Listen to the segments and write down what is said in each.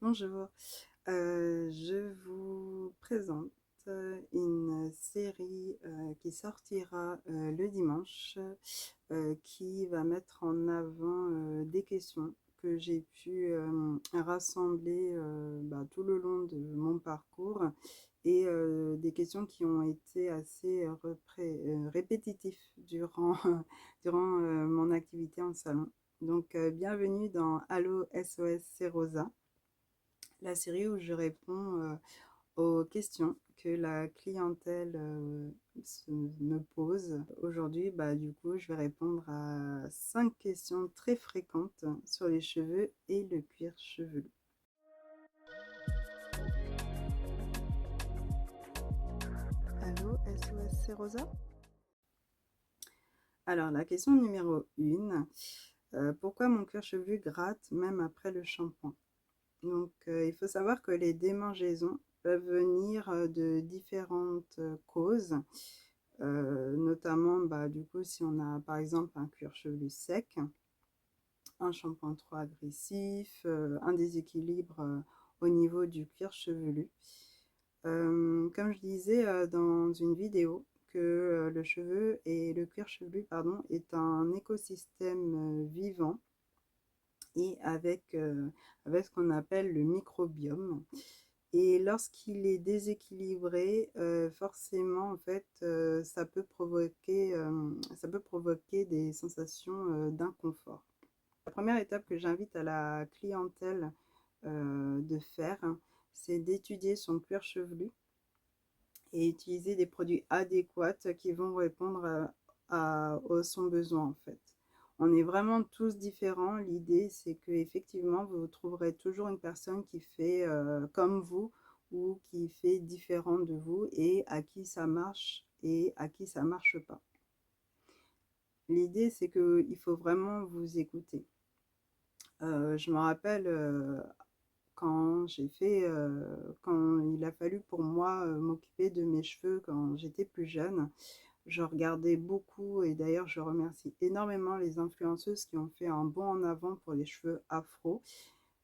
Bonjour, je vous présente une série qui sortira le dimanche, qui va mettre en avant des questions que j'ai pu rassembler tout le long de mon parcours et des questions qui ont été assez répétitifs durant, durant mon activité en salon. Donc, bienvenue dans Allo SOS, c'est Rosa, la série où je réponds aux questions que la clientèle me pose. Aujourd'hui, du coup, je vais répondre à 5 questions très fréquentes sur les cheveux et le cuir chevelu. Allô, SOS, c'est Rosa? Alors, la question numéro 1, pourquoi mon cuir chevelu gratte même après le shampoing? Donc, il faut savoir que les démangeaisons peuvent venir de différentes causes, notamment du coup si on a par exemple un cuir chevelu sec, un shampoing trop agressif, un déséquilibre au niveau du cuir chevelu. Comme je disais dans une vidéo, que le cheveu et le cuir chevelu pardon, est un écosystème vivant et avec ce qu'on appelle le microbiome. Et lorsqu'il est déséquilibré, forcément, en fait, ça peut provoquer des sensations d'inconfort. La première étape que j'invite à la clientèle de faire, c'est d'étudier son cuir chevelu et utiliser des produits adéquats qui vont répondre à son besoin, en fait. On est vraiment tous différents. L'idée, c'est qu'effectivement, vous trouverez toujours une personne qui fait comme vous ou qui fait différent de vous et à qui ça marche et à qui ça marche pas. L'idée, c'est qu'il faut vraiment vous écouter. Je me rappelle quand il a fallu pour moi m'occuper de mes cheveux quand j'étais plus jeune. Je regardais beaucoup et d'ailleurs je remercie énormément les influenceuses qui ont fait un bond en avant pour les cheveux afro.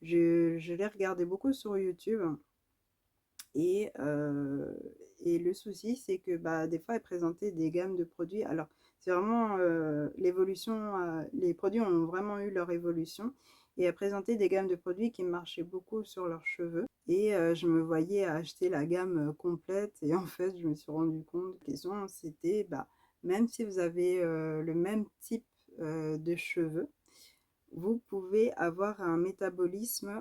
Je les regardais beaucoup sur YouTube et, euh, et le souci c'est que des fois elles présentaient des gammes de produits. Alors c'est vraiment l'évolution, les produits ont vraiment eu leur évolution et elles présentaient des gammes de produits qui marchaient beaucoup sur leurs cheveux. Et je me voyais acheter la gamme complète et en fait, je me suis rendu compte que la question, c'était même si vous avez le même type de cheveux, vous pouvez avoir un métabolisme,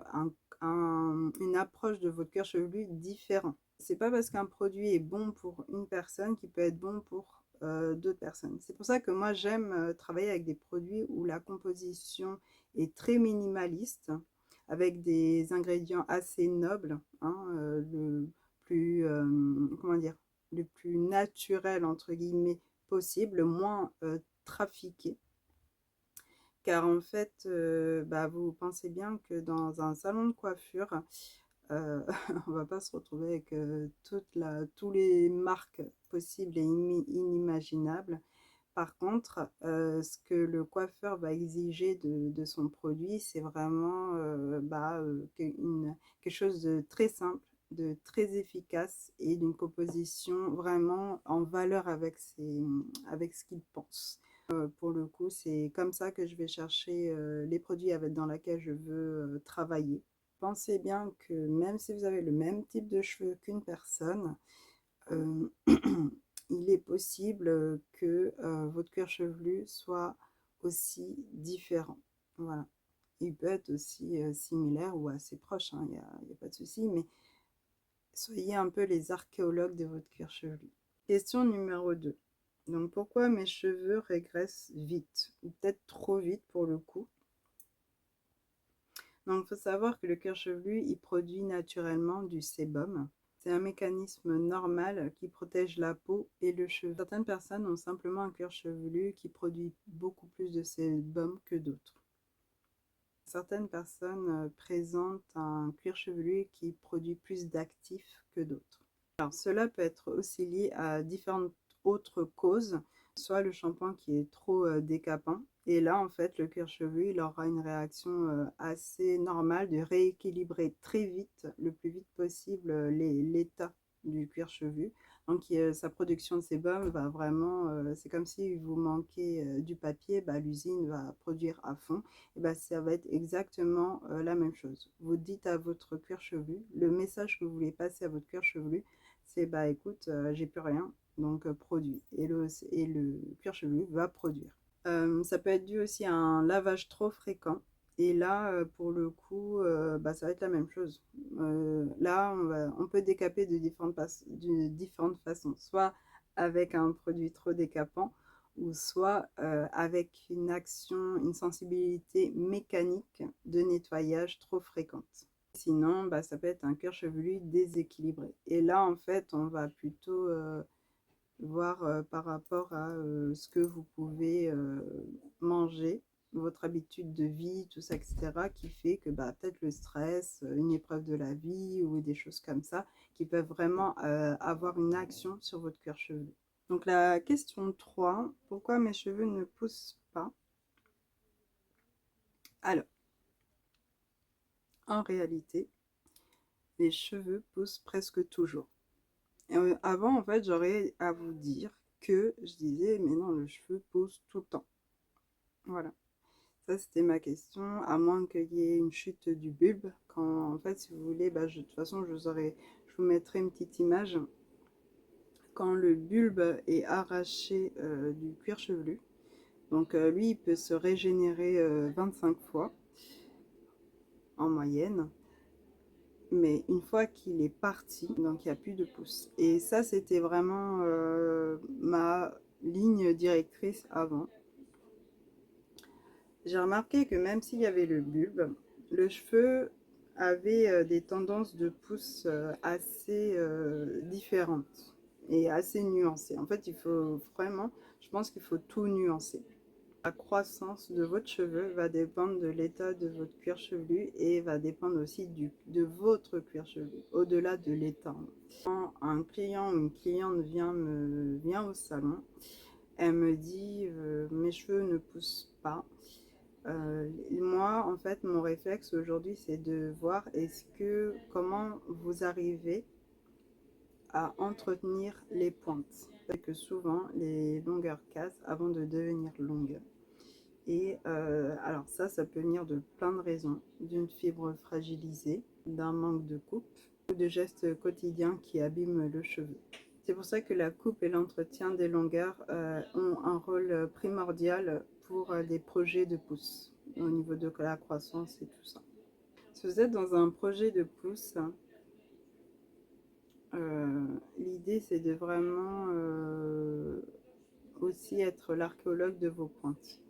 une approche de votre cuir chevelu différent. C'est pas parce qu'un produit est bon pour une personne qu'il peut être bon pour d'autres personnes. C'est pour ça que moi, j'aime travailler avec des produits où la composition est très minimaliste, avec des ingrédients assez nobles, hein, comment dire, le plus naturel entre guillemets possible, le moins trafiqué. Car en fait, vous pensez bien que dans un salon de coiffure, euh, on va pas se retrouver avec tous les marques possibles et inimaginables. Par contre, ce que le coiffeur va exiger de son produit, c'est vraiment quelque chose de très simple, de très efficace et d'une composition vraiment en valeur avec ce qu'il pense. Pour le coup, c'est comme ça que je vais chercher les produits dans lesquels je veux travailler. Pensez bien que même si vous avez le même type de cheveux qu'une personne, euh, il est possible que votre cuir chevelu soit aussi différent. Voilà. Il peut être aussi similaire ou assez proche, hein, y a pas de souci, mais soyez un peu les archéologues de votre cuir chevelu. Question numéro 2. Donc, pourquoi mes cheveux régressent vite, ou peut-être trop vite pour le coup? Donc, il faut savoir que le cuir chevelu, il produit naturellement du sébum. C'est un mécanisme normal qui protège la peau et le cheveu. Certaines personnes ont simplement un cuir chevelu qui produit beaucoup plus de sébum que d'autres. Certaines personnes présentent un cuir chevelu qui produit plus d'actifs que d'autres. Alors, cela peut être aussi lié à différentes autres causes, soit le shampoing qui est trop décapant. Et là, en fait, le cuir chevelu, il aura une réaction assez normale de rééquilibrer très vite, le plus vite possible, l'état du cuir chevelu. Donc, sa production de sébum va vraiment, c'est comme si vous manquez du papier, bah, l'usine va produire à fond. Et bah, ça va être exactement la même chose. Vous dites à votre cuir chevelu, le message que vous voulez passer à votre cuir chevelu, c'est bah écoute, j'ai plus rien, donc produit. Et le cuir chevelu va produire. Ça peut être dû aussi à un lavage trop fréquent. Et là, pour le coup, bah, ça va être la même chose. Là, on peut décaper de différentes façons. Soit avec un produit trop décapant, ou soit avec une action, une sensibilité mécanique de nettoyage trop fréquente. Sinon, bah, ça peut être un cuir chevelu déséquilibré. Et là, en fait, on va plutôt voir par rapport à ce que vous pouvez manger, votre habitude de vie, tout ça, etc., qui fait que bah, peut-être le stress, une épreuve de la vie ou des choses comme ça, qui peuvent vraiment avoir une action sur votre cuir chevelu. Donc la question 3, pourquoi mes cheveux ne poussent pas? Alors, en réalité, les cheveux poussent presque toujours. Avant, en fait, j'aurais à vous dire que je disais, mais non, le cheveu pousse tout le temps. Voilà. Ça, c'était ma question, à moins qu'il y ait une chute du bulbe. Quand, en fait, si vous voulez, bah, de toute façon, je vous mettrai une petite image. Quand le bulbe est arraché du cuir chevelu, donc lui, il peut se régénérer 25 fois en moyenne. Mais une fois qu'il est parti, donc il n'y a plus de pouce. Et ça, c'était vraiment ma ligne directrice avant. J'ai remarqué que même s'il y avait le bulbe, le cheveu avait des tendances de pousse assez différentes et assez nuancées. En fait, il faut vraiment, je pense qu'il faut tout nuancer. La croissance de votre cheveu va dépendre de l'état de votre cuir chevelu et va dépendre aussi de votre cuir chevelu, au-delà de l'état. Quand un client ou une cliente vient au salon, elle me dit mes cheveux ne poussent pas. Moi, en fait, mon réflexe aujourd'hui, c'est de voir comment vous arrivez à entretenir les pointes. Parce que souvent, les longueurs cassent avant de devenir longues. Et alors ça peut venir de plein de raisons. D'une fibre fragilisée, d'un manque de coupe ou de gestes quotidiens qui abîment le cheveu. C'est pour ça que la coupe et l'entretien des longueurs ont un rôle primordial pour des projets de pousse au niveau de la croissance et tout ça. Si vous êtes dans un projet de pousse, l'idée c'est de vraiment aussi être l'archéologue de vos pointes.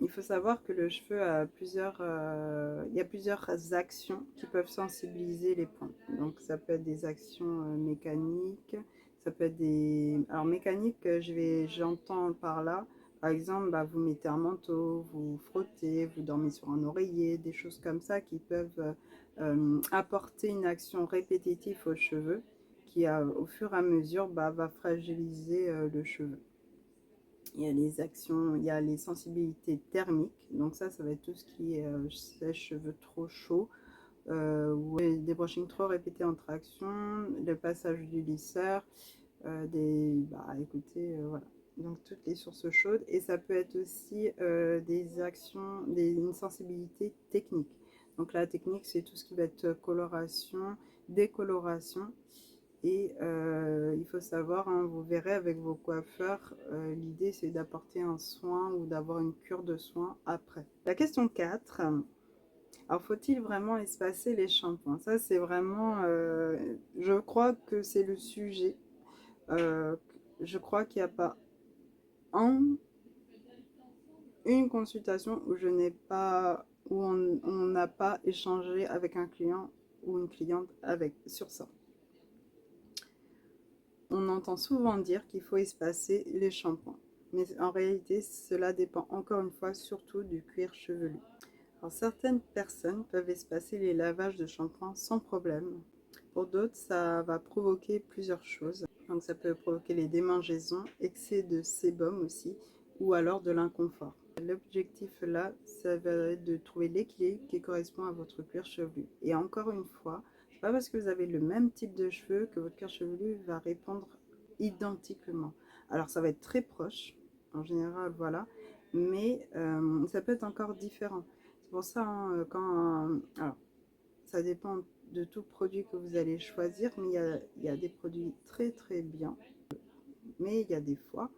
Il faut savoir que le cheveu a il y a plusieurs actions qui peuvent sensibiliser les pointes. Donc ça peut être des actions mécaniques, ça peut être des... Alors mécanique, j'entends par là, par exemple, bah, vous mettez un manteau, vous frottez, vous dormez sur un oreiller, des choses comme ça qui peuvent apporter une action répétitive aux cheveux qui, au fur et à mesure, bah, va fragiliser le cheveu. Il y a les actions, il y a les sensibilités thermiques. Donc ça va être tout ce qui est sèche-cheveux trop chaud ou des brushings trop répétés entre actions, le passage du lisseur, écoutez, voilà. Donc toutes les sources chaudes. Et ça peut être aussi des actions, une sensibilité technique. Donc la technique, c'est tout ce qui va être coloration, décoloration. Et il faut savoir, hein, vous verrez avec vos coiffeurs, l'idée c'est d'apporter un soin ou d'avoir une cure de soins après. La question 4, alors faut-il vraiment espacer les shampoings? Ça c'est vraiment, je crois que c'est le sujet. Euh, je crois qu'il n'y a pas une consultation où je n'ai pas, où on n'a pas échangé avec un client ou une cliente sur ça. On entend souvent dire qu'il faut espacer les shampoings, mais en réalité, cela dépend encore une fois surtout du cuir chevelu. Alors, certaines personnes peuvent espacer les lavages de shampoing sans problème. Pour d'autres, ça va provoquer plusieurs choses. Donc ça peut provoquer les démangeaisons, excès de sébum aussi, ou alors de l'inconfort. L'objectif là, ça va être de trouver l'équilibre qui correspond à votre cuir chevelu. Et encore une fois, c'est pas parce que vous avez le même type de cheveux que votre cuir chevelu va répondre identiquement. Alors ça va être très proche, en général, voilà, mais ça peut être encore différent. C'est pour ça, hein, alors, ça dépend de tout produit que vous allez choisir, mais il y a des produits très très bien, mais il y a des fois,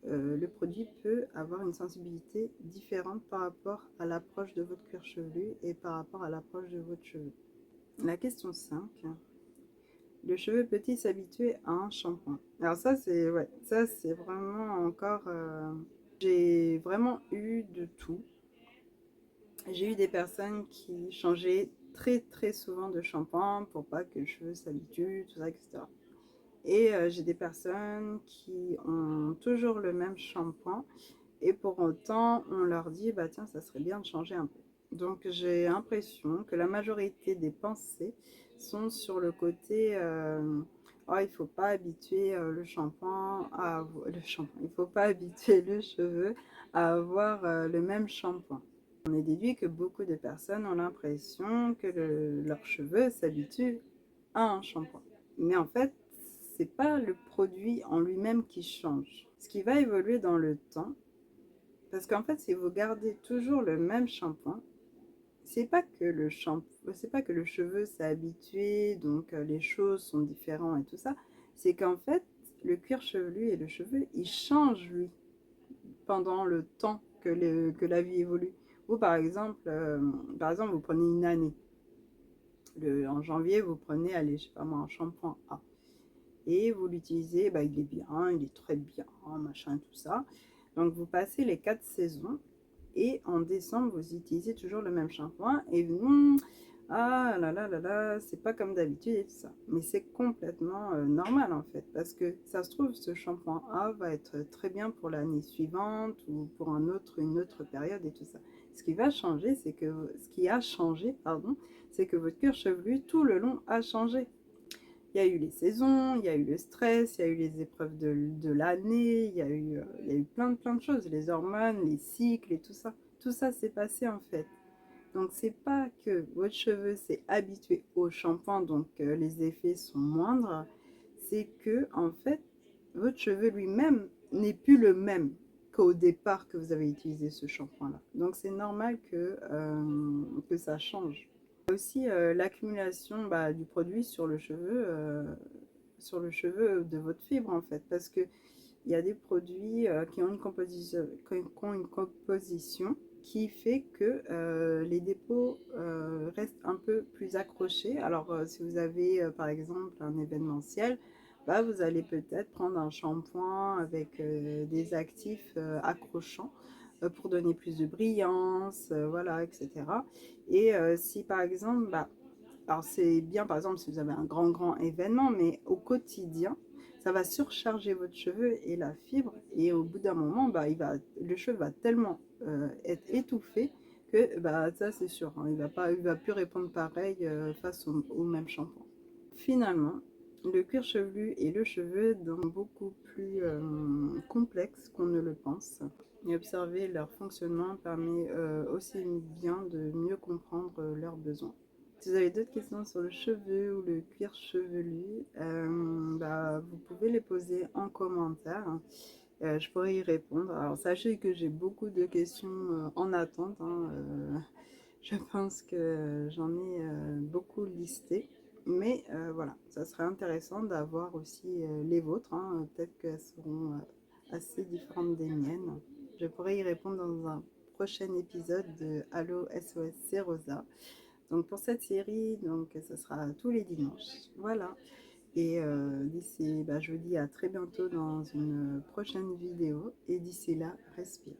le produit peut avoir une sensibilité différente par rapport à l'approche de votre cuir chevelu et par rapport à l'approche de votre cheveu. La question 5. Le cheveu peut-il s'habituer à un shampoing? Alors ça c'est ouais, ça c'est vraiment encore j'ai vraiment eu de tout. J'ai eu des personnes qui changeaient très très souvent de shampoing pour pas que le cheveu s'habitue, tout ça, etc. Et j'ai des personnes qui ont toujours le même shampoing et pour autant on leur dit bah tiens ça serait bien de changer un peu. Donc j'ai l'impression que la majorité des pensées sont sur le côté oh, il faut pas habituer le shampoing à le shampoing, il faut pas habituer le cheveu à avoir le même shampoing. On est déduit que beaucoup de personnes ont l'impression que leurs cheveux s'habituent à un shampoing. Mais en fait, c'est pas le produit en lui-même qui change. Ce qui va évoluer dans le temps, parce qu'en fait, si vous gardez toujours le même shampoing, c'est pas que le cheveu s'est habitué, donc les choses sont différentes et tout ça. C'est qu'en fait, le cuir chevelu et le cheveu, il change lui pendant le temps que la vie évolue. Vous, par exemple, vous prenez une année. En janvier, vous prenez, allez, je sais pas moi, un shampoing A. Et vous l'utilisez, bah, il est bien, il est très bien, machin, tout ça. Donc, vous passez les 4 saisons. Et en décembre, vous utilisez toujours le même shampoing. Et ah là là là là, c'est pas comme d'habitude et tout ça. Mais c'est complètement normal en fait. Parce que ça se trouve, ce shampoing A va être très bien pour l'année suivante ou pour une autre période et tout ça. Ce qui va changer, ce qui a changé, pardon, c'est que votre cuir chevelu tout le long a changé. Il y a eu les saisons, il y a eu le stress, il y a eu les épreuves de l'année, il y a eu plein de choses, les hormones, les cycles et tout ça. Tout ça s'est passé en fait. Donc c'est pas que votre cheveu s'est habitué au shampoing, donc les effets sont moindres, c'est que en fait votre cheveu lui-même n'est plus le même qu'au départ que vous avez utilisé ce shampoing-là. Donc c'est normal que ça change. Il y a aussi l'accumulation du produit sur le cheveu de votre fibre en fait, parce que il y a des produits qui ont une composition qui fait que les dépôts restent un peu plus accrochés. Alors, si vous avez par exemple un événementiel, bah, vous allez peut-être prendre un shampoing avec des actifs accrochants pour donner plus de brillance, voilà, etc. Et si par exemple, alors c'est bien par exemple si vous avez un grand événement, mais au quotidien, ça va surcharger votre cheveu et la fibre et au bout d'un moment, le cheveu va tellement être étouffé que ça c'est sûr, hein, il va plus répondre pareil face au même shampoing. Finalement, le cuir chevelu et le cheveu sont beaucoup plus complexes qu'on ne le pense. Et observer leur fonctionnement permet aussi bien de mieux comprendre leurs besoins. Si vous avez d'autres questions sur le cheveu ou le cuir chevelu, vous pouvez les poser en commentaire. Je pourrais y répondre. Alors sachez que j'ai beaucoup de questions en attente, hein. Je pense que j'en ai beaucoup listé. Mais voilà, ça serait intéressant d'avoir aussi les vôtres, hein. Peut-être qu'elles seront assez différentes des miennes. Je pourrais y répondre dans un prochain épisode de Allo SOS, c'est Rosa. Donc pour cette série, donc ça sera tous les dimanches. Voilà. Et je vous dis à très bientôt dans une prochaine vidéo. Et d'ici là, respire.